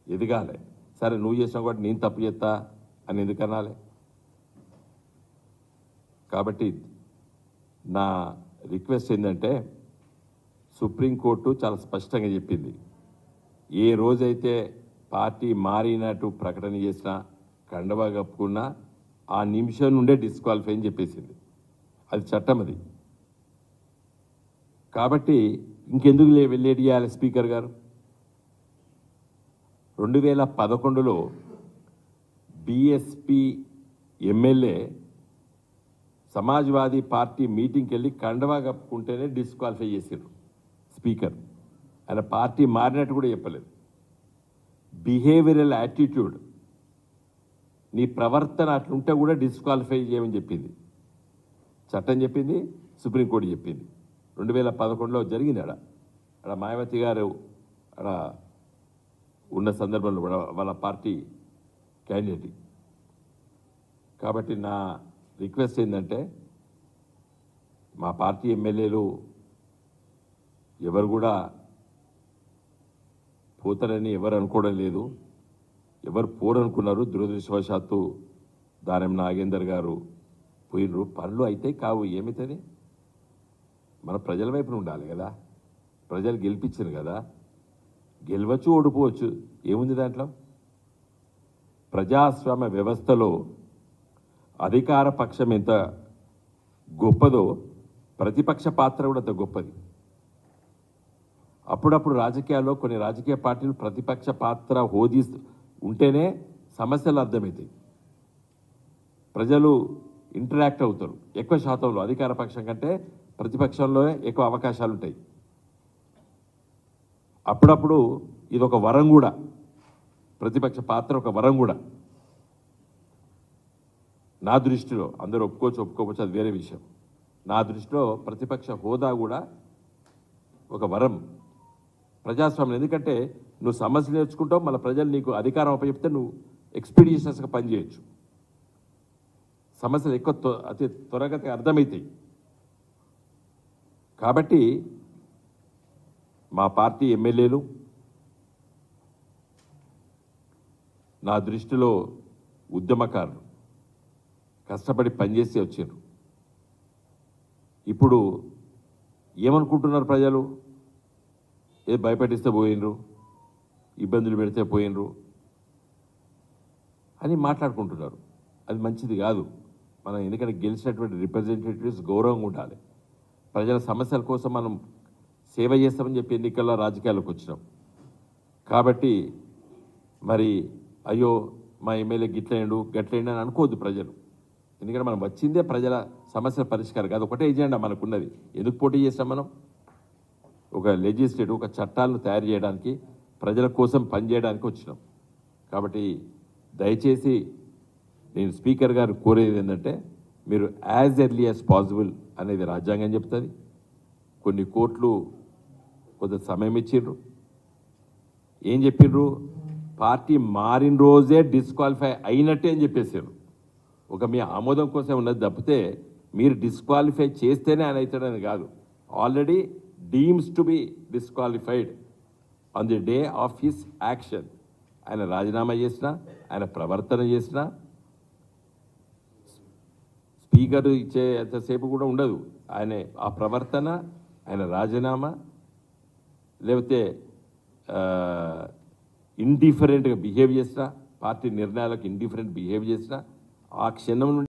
ఎదగాలి. సరే నువ్వు చేసినా కూడా నేను తప్పు చేస్తా అని ఎందుకు అనాలి? కాబట్టి నా రిక్వెస్ట్ ఏంటంటే సుప్రీంకోర్టు చాలా స్పష్టంగా చెప్పింది, ఏ రోజైతే పార్టీ మారినట్టు ప్రకటన చేసినా కండవా కప్పుకున్నా ఆ నిమిషం నుండే డిస్క్వాలిఫై అని చెప్పేసింది. అది చట్టం అది. కాబట్టి ఇంకెందుకు వెల్లేట్ చేయాలి స్పీకర్ గారు? 2011లో బీఎస్పీ ఎమ్మెల్యే సమాజ్వాదీ పార్టీ మీటింగ్కి వెళ్ళి కండవా కప్పుకుంటేనే డిస్క్వాలిఫై చేశారు స్పీకర్. ఆయన పార్టీ మారినట్టు కూడా చెప్పలేదు. బిహేవియరల్ యాటిట్యూడ్, నీ ప్రవర్తన అట్లుంటే కూడా డిస్క్వాలిఫై చేయమని చెప్పింది చట్టం, చెప్పింది సుప్రీంకోర్టు చెప్పింది. 2011లో జరిగింది. అక్కడ మాయావతి గారు అక్కడ ఉన్న సందర్భంలో వాళ్ళ పార్టీ క్యాండిడేట్. కాబట్టి నా రిక్వెస్ట్ ఏంటంటే మా పార్టీ ఎమ్మెల్యేలు ఎవరు కూడా పోతారని ఎవరు అనుకోవడం లేదు. ఎవరు పోరనుకున్నారు, దురదృష్టవశాత్తు దానం నాగేందర్ గారు పోయినరు. పనులు అయితే కావు, ఏమవుతుంది? మన ప్రజల వైపున ఉండాలి కదా. ప్రజలు గెలిపించారు కదా, గెలవచ్చు ఓడిపోవచ్చు, ఏముంది దాంట్లో? ప్రజాస్వామ్య వ్యవస్థలో అధికార పక్షం ఎంత గొప్పదో ప్రతిపక్ష పాత్ర కూడా అంత గొప్పది. అప్పుడప్పుడు రాజకీయాల్లో కొన్ని రాజకీయ పార్టీలు ప్రతిపక్ష పాత్ర హోదీ ఉంటేనే సమస్యలు అర్థమవుతాయి, ప్రజలు ఇంటరాక్ట్ అవుతారు. ఎక్కువ శాతంలో అధికార పక్షం కంటే ప్రతిపక్షంలో ఎక్కువ అవకాశాలు ఉంటాయి. అప్పుడప్పుడు ఇది ఒక వరం కూడా, ప్రతిపక్ష పాత్ర ఒక వరం కూడా నా దృష్టిలో. అందరూ ఒప్పుకోవచ్చు అది వేరే విషయం. నా దృష్టిలో ప్రతిపక్ష హోదా కూడా ఒక వరం ప్రజాస్వామ్యం. ఎందుకంటే నువ్వు సమస్యలు నేర్చుకుంటావు, మళ్ళీ ప్రజలు నీకు అధికారం అప్పచెప్తే నువ్వు ఎక్స్పీడిషియస్గా పనిచేయచ్చు. సమస్యలు ఎక్కువ అతి త్వరగతిగా అర్థమవుతాయి. కాబట్టి మా పార్టీ ఎమ్మెల్యేలు నా దృష్టిలో ఉద్యమకారులు, కష్టపడి పనిచేసి వచ్చారు. ఇప్పుడు ఏమనుకుంటున్నారు ప్రజలు? భయపెట్టిస్తే పోయినరు, ఇబ్బందులు పెడితే పోయినరు అని మాట్లాడుకుంటున్నారు. అది మంచిది కాదు. మనం ఎందుకంటే గెలిచినటువంటి రిప్రజెంటేటివ్స్ గౌరవంగా ఉండాలి. ప్రజల సమస్యల కోసం మనం సేవ చేస్తామని చెప్పి ఎన్నికల్లో రాజకీయాలకు వచ్చినాం. కాబట్టి మరి అయ్యో మా ఎమ్మెల్యే గిట్లైండు గట్లైండు అని అనుకోవద్దు ప్రజలు. ఎందుకంటే మనం వచ్చిందే ప్రజల సమస్యల పరిష్కారం కాదు, ఒకటే ఎజెండా మనకున్నది. ఎందుకు పోటీ చేస్తాం మనం? ఒక లెజిస్లేటివ్, ఒక చట్టాలను తయారు చేయడానికి, ప్రజల కోసం పనిచేయడానికి వచ్చినాం. కాబట్టి దయచేసి నేను స్పీకర్ గారు కోరేది ఏంటంటే మీరు యాజ్ ఎర్లీ యాజ్ పాసిబుల్ అనేది రాజ్యాంగం చెప్తుంది. కొన్ని కోర్టులు కొంత సమయం ఇచ్చిండ్రు. ఏం చెప్పిండ్రు? పార్టీ మారిన రోజే డిస్క్వాలిఫై అయినట్టే అని చెప్పేసారు. ఒక మీ ఆమోదం కోసం ఉన్నది తప్పితే మీరు డిస్క్వాలిఫై చేస్తేనే ఆయన అవుతాడని కాదు. Already deems to be disqualified on the day of his action. ఆయన రాజీనామా చేసినా, ఆయన ప్రవర్తన చేసినా స్పీకర్ ఇచ్చే ఎంతసేపు కూడా ఉండదు. ఆయన ఆ ప్రవర్తన, ఆయన రాజీనామా, లేకపోతే ఇండిఫరెంట్గా బిహేవ్ చేసినా, పార్టీ నిర్ణయాలకు ఇండిఫరెంట్ బిహేవ్ చేసినా ఆ క్షణం